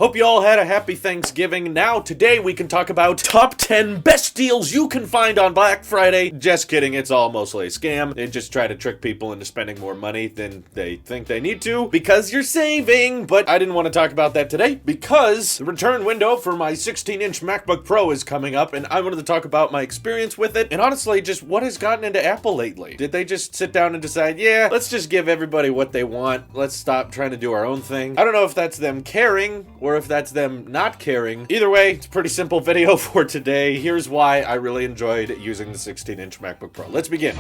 Hope you all had a happy Thanksgiving. Now, today we can talk about top 10 best deals you can find on Black Friday. Just kidding, it's all mostly a scam. They just try to trick people into spending more money than they think they need to because you're saving. But I didn't want to talk about that today because the return window for my 16-inch MacBook Pro is coming up, and I wanted to talk about my experience with it and honestly just what has gotten into Apple lately. Did they just sit down and decide, yeah, let's just give everybody what they want. Let's stop trying to do our own thing. I don't know if that's them caring or if that's them not caring. Either way, it's a pretty simple video for today. Here's why I really enjoyed using the 16-inch MacBook Pro. Let's begin.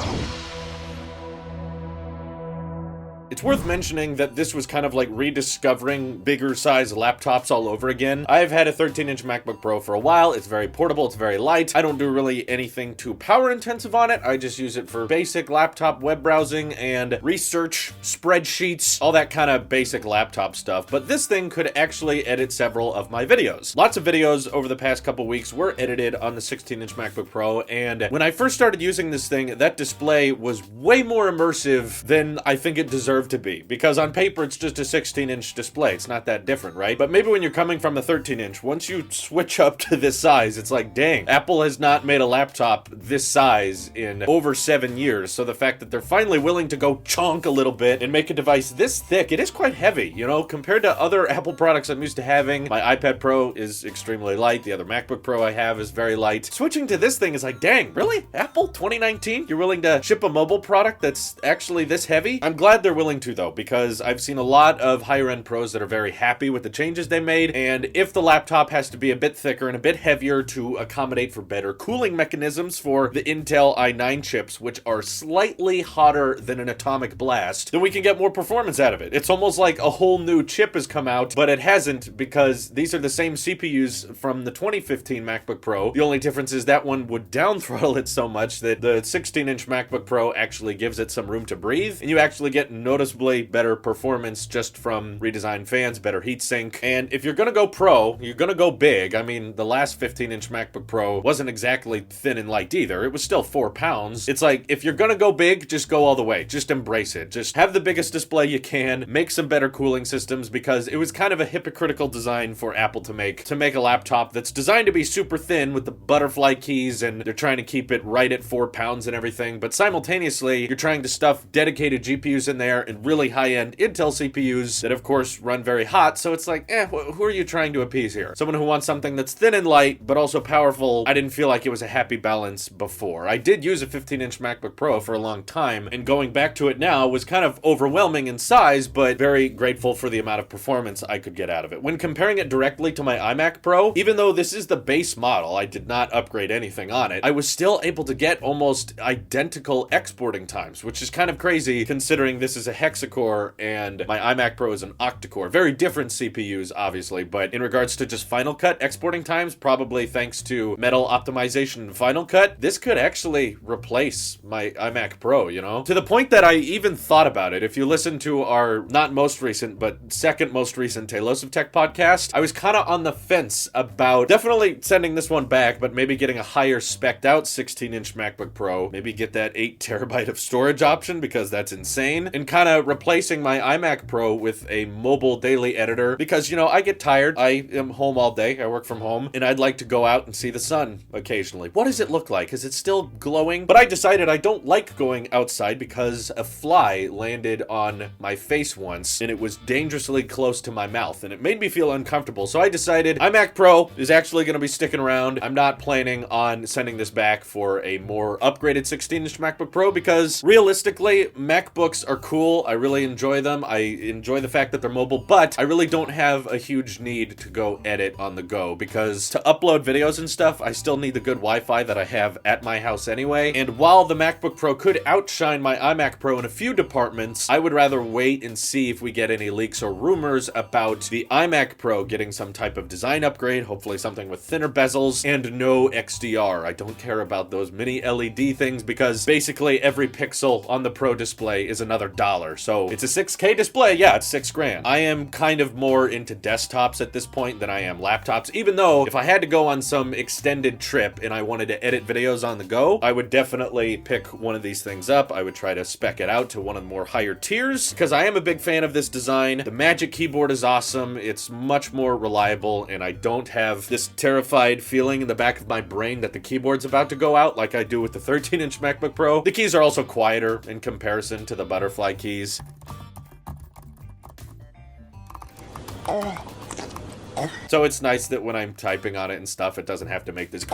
It's worth mentioning that this was kind of like rediscovering bigger size laptops all over again. I've had a 13-inch MacBook Pro for a while. It's very portable, it's very light. I don't do really anything too power intensive on it. I just use it for basic laptop web browsing and research, spreadsheets, all that kind of basic laptop stuff. But this thing could actually edit several of my videos. Lots of videos over the past couple weeks were edited on the 16-inch MacBook Pro, and when I first started using this thing, that display was way more immersive than I think it deserved to be, because on paper it's just a 16-inch display. It's not that different, right? But maybe when you're coming from a 13-inch, once you switch up to this size, it's like, dang, Apple has not made a laptop this size in over 7 years. So the fact that they're finally willing to go chonk a little bit and make a device this thick, it is quite heavy, you know, compared to other Apple products I'm used to having. My iPad Pro is extremely light. The other MacBook Pro I have is very light. Switching to this thing is like, dang, really? Apple 2019? You're willing to ship a mobile product that's actually this heavy? I'm glad they're willing to, though, because I've seen a lot of higher end pros that are very happy with the changes they made, and if the laptop has to be a bit thicker and a bit heavier to accommodate for better cooling mechanisms for the Intel i9 chips, which are slightly hotter than an atomic blast, then we can get more performance out of it. It's almost like a whole new chip has come out, but it hasn't, because these are the same CPUs from the 2015 MacBook Pro. The only difference is that one would down throttle it so much that the 16-inch MacBook Pro actually gives it some room to breathe, and you actually get noticeably better performance just from redesigned fans, better heatsink. And if you're gonna go pro, you're gonna go big. I mean, the last 15-inch MacBook Pro wasn't exactly thin and light either. It was still 4 pounds. It's like, if you're gonna go big, just go all the way. Just embrace it. Just have the biggest display you can, make some better cooling systems, because it was kind of a hypocritical design for Apple to make a laptop that's designed to be super thin with the butterfly keys, and they're trying to keep it right at 4 pounds and everything, but simultaneously, you're trying to stuff dedicated GPUs in there and really high-end Intel CPUs that of course run very hot, so it's like, who are you trying to appease here? Someone who wants something that's thin and light, but also powerful. I didn't feel like it was a happy balance before. I did use a 15-inch MacBook Pro for a long time, and going back to it now was kind of overwhelming in size, but very grateful for the amount of performance I could get out of it. When comparing it directly to my iMac Pro, even though this is the base model, I did not upgrade anything on it, I was still able to get almost identical exporting times, which is kind of crazy considering this is a hexa-core and my iMac Pro is an octa-core. Very different CPUs, obviously, but in regards to just Final Cut exporting times, probably thanks to metal optimization in Final Cut, this could actually replace my iMac Pro, you know? To the point that I even thought about it. If you listen to our not most recent, but second most recent Talos of Tech podcast, I was kind of on the fence about definitely sending this one back, but maybe getting a higher spec'd out 16-inch MacBook Pro, maybe get that 8 terabyte of storage option because that's insane, and kind of replacing my iMac Pro with a mobile daily editor because, you know, I get tired. I am home all day. I work from home, and I'd like to go out and see the sun occasionally. What does it look like? Is it still glowing? But I decided I don't like going outside because a fly landed on my face once, and it was dangerously close to my mouth, and it made me feel uncomfortable. So I decided iMac Pro is actually going to be sticking around. I'm not planning on sending this back for a more upgraded 16-inch MacBook Pro because realistically, MacBooks are cool. I really enjoy them. I enjoy the fact that they're mobile, but I really don't have a huge need to go edit on the go because to upload videos and stuff, I still need the good Wi-Fi that I have at my house anyway. And while the MacBook Pro could outshine my iMac Pro in a few departments, I would rather wait and see if we get any leaks or rumors about the iMac Pro getting some type of design upgrade, hopefully something with thinner bezels and no XDR. I don't care about those mini LED things because basically every pixel on the Pro display is another $1. smaller. So it's a 6K display. Yeah, it's $6,000. I am kind of more into desktops at this point than I am laptops, even though if I had to go on some extended trip and I wanted to edit videos on the go, I would definitely pick one of these things up. I would try to spec it out to one of the more higher tiers because I am a big fan of this design. The Magic Keyboard is awesome. It's much more reliable, and I don't have this terrified feeling in the back of my brain that the keyboard's about to go out like I do with the 13-inch MacBook Pro. The keys are also quieter in comparison to the butterfly keys. So it's nice that when I'm typing on it and stuff, it doesn't have to make this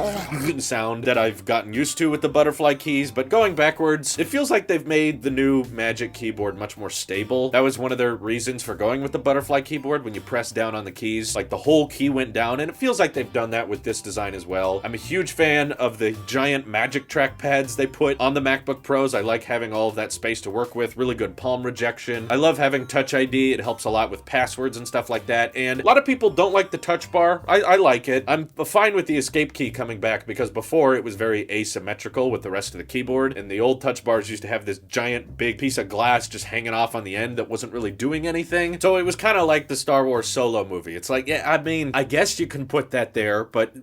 sound that I've gotten used to with the butterfly keys. But going backwards, it feels like they've made the new Magic Keyboard much more stable. That was one of their reasons for going with the butterfly keyboard. When you press down on the keys, like the whole key went down, and it feels like they've done that with this design as well. I'm a huge fan of the giant Magic trackpads they put on the MacBook Pros. I like having all of that space to work with. Really good palm rejection. I love having Touch ID. It helps a lot with passwords and stuff like that. And a lot of people don't like the touch bar. I like it. I'm fine with the escape key coming back because before it was very asymmetrical with the rest of the keyboard, and the old touch bars used to have this giant big piece of glass just hanging off on the end that wasn't really doing anything. So it was kind of like the Star Wars Solo movie. It's like, yeah, I mean, I guess you can put that there, but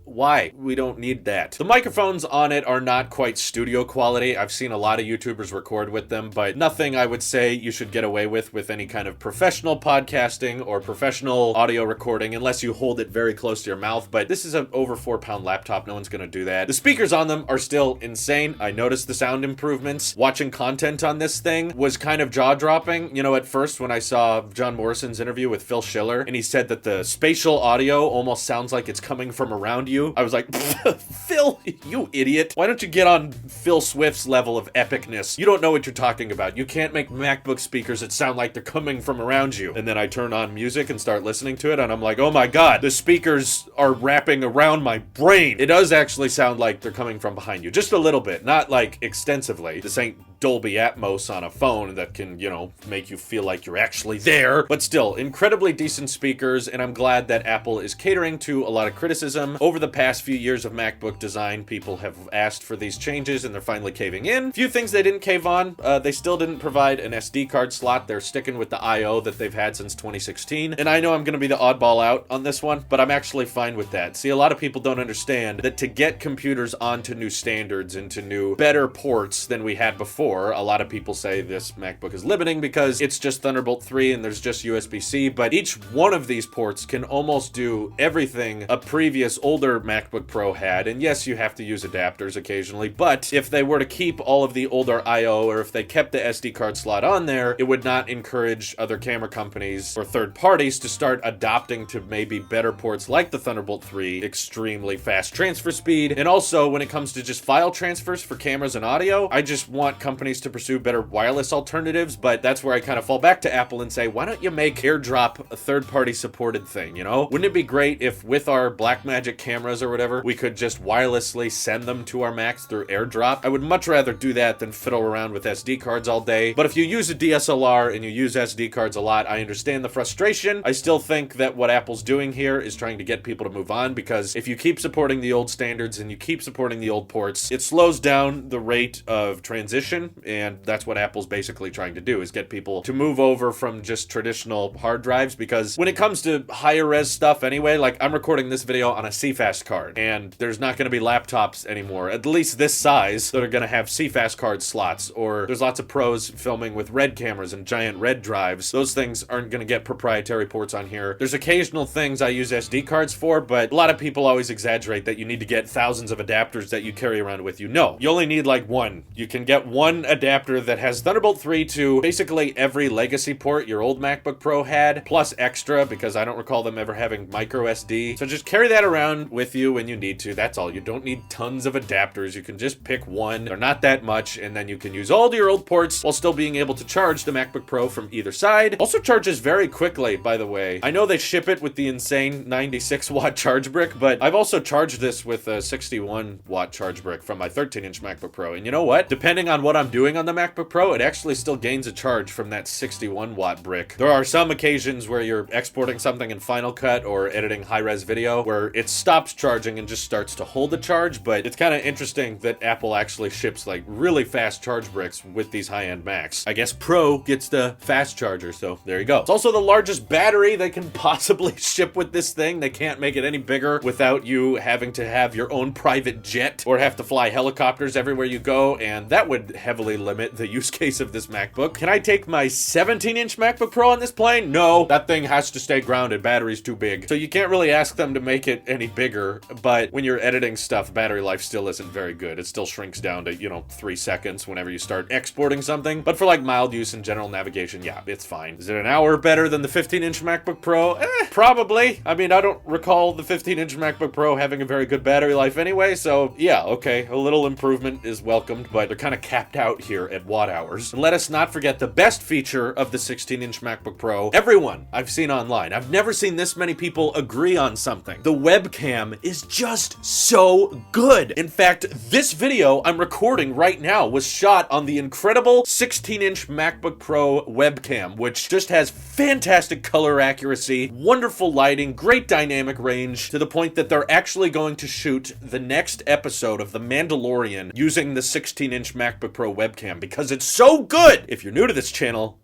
why? We don't need that. The microphones on it are not quite studio quality. I've seen a lot of YouTubers record with them, but nothing I would say you should get away with any kind of professional podcasting or professional audio recording unless you hold it very close to your mouth. But this is an over 4-pound laptop. No one's going to do that. The speakers on them are still insane. I noticed the sound improvements. Watching content on this thing was kind of jaw-dropping. You know, at first when I saw John Morrison's interview with Phil Schiller and he said that the spatial audio almost sounds like it's coming from around you, I was like, Phil, you idiot. Why don't you get on Phil Swift's level of epicness? You don't know what you're talking about. You can't make MacBook speakers that sound like they're coming from around you. And then I turn on music and start listening to it, and I'm like, oh my god, the speakers are wrapping around my brain. It does actually sound like they're coming from behind you. Just a little bit, not like extensively. This ain't Dolby Atmos on a phone that can, you know, make you feel like you're actually there. But still, incredibly decent speakers, and I'm glad that Apple is catering to a lot of criticism. Over the past few years of MacBook design, people have asked for these changes, and they're finally caving in. Few things they didn't cave on. They still didn't provide an SD card slot. They're sticking with the I/O that they've had since 2016. And I know I'm going to be the oddball out on this one, but I'm actually fine with that. See, a lot of people don't understand that to get computers onto new standards, into new, better ports than we had before, a lot of people say this MacBook is limiting because it's just Thunderbolt 3 and there's just USB-C, but each one of these ports can almost do everything a previous older MacBook Pro had. And yes, you have to use adapters occasionally, but if they were to keep all of the older I/O, or if they kept the SD card slot on there, it would not encourage other camera companies or third parties to start adopting to maybe better ports like the Thunderbolt 3, extremely fast transfer speed. And also, when it comes to just file transfers for cameras and audio, I just want companies to pursue better wireless alternatives. But that's where I kind of fall back to Apple and say, why don't you make AirDrop a third-party supported thing, you know? Wouldn't it be great if with our Blackmagic cameras or whatever, we could just wirelessly send them to our Macs through AirDrop? I would much rather do that than fiddle around with SD cards all day. But if you use a DSLR and you use SD cards a lot, I understand the frustration. I still think that what Apple's doing here is trying to get people to move on, because if you keep supporting the old standards and you keep supporting the old ports, it slows down the rate of transition, and that's what Apple's basically trying to do, is get people to move over from just traditional hard drives. Because when it comes to higher res stuff anyway, like I'm recording this video on a CFast card, and there's not going to be laptops anymore, at least this size, that are going to have CFast card slots, or there's lots of pros filming with RED cameras and giant RED drives. Those things aren't going to get proprietary ports on here. There's occasional things I use SD cards for, but a lot of people always exaggerate that you need to get thousands of adapters that you carry around with you. No, you only need like one. You can get one adapter that has Thunderbolt 3 to basically every legacy port your old MacBook Pro had, plus extra, because I don't recall them ever having micro SD. So just carry that around with you when you need to. That's all. You don't need tons of adapters. You can just pick one. They're not that much, and then you can use all your old ports while still being able to charge the MacBook Pro from either side. Also charges very quickly, by the way. I know they ship it with the insane 96 watt charge brick, but I've also charged this with a 61 watt charge brick from my 13-inch MacBook Pro. And you know what? Depending on what I'm I'm doing on the MacBook Pro, it actually still gains a charge from that 61 watt brick. There are some occasions where you're exporting something in Final Cut or editing high-res video where it stops charging and just starts to hold the charge, but it's kind of interesting that Apple actually ships like really fast charge bricks with these high-end Macs. I guess Pro gets the fast charger, so there you go. It's also the largest battery they can possibly ship with this thing. They can't make it any bigger without you having to have your own private jet or have to fly helicopters everywhere you go, and that would heavily limit the use case of this MacBook. Can I take my 17-inch MacBook Pro on this plane? No, that thing has to stay grounded. Battery's too big. So you can't really ask them to make it any bigger, but when you're editing stuff, battery life still isn't very good. It still shrinks down to, 3 seconds whenever you start exporting something. But for like mild use and general navigation, yeah, it's fine. Is it an hour better than the 15-inch MacBook Pro? Probably. I mean, I don't recall the 15-inch MacBook Pro having a very good battery life anyway, so yeah, okay, a little improvement is welcomed, but they're kind of capped out here at watt hours. And let us not forget the best feature of the 16-inch MacBook Pro. Everyone I've seen online, I've never seen this many people agree on something. The webcam is just so good. In fact, this video I'm recording right now was shot on the incredible 16-inch MacBook Pro webcam, which just has fantastic color accuracy, wonderful lighting, great dynamic range, to the point that they're actually going to shoot the next episode of The Mandalorian using the 16-inch MacBook Pro webcam because it's so good! If you're new to this channel,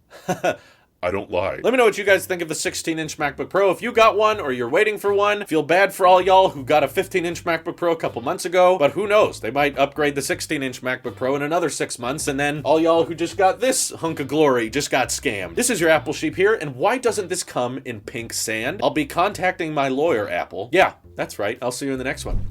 I don't lie. Let me know what you guys think of the 16-inch MacBook Pro. If you got one or you're waiting for one, feel bad for all y'all who got a 15-inch MacBook Pro a couple months ago, but who knows? They might upgrade the 16-inch MacBook Pro in another 6 months, and then all y'all who just got this hunk of glory just got scammed. This is your Apple Sheep here, and why doesn't this come in pink sand? I'll be contacting my lawyer, Apple. Yeah, that's right. I'll see you in the next one.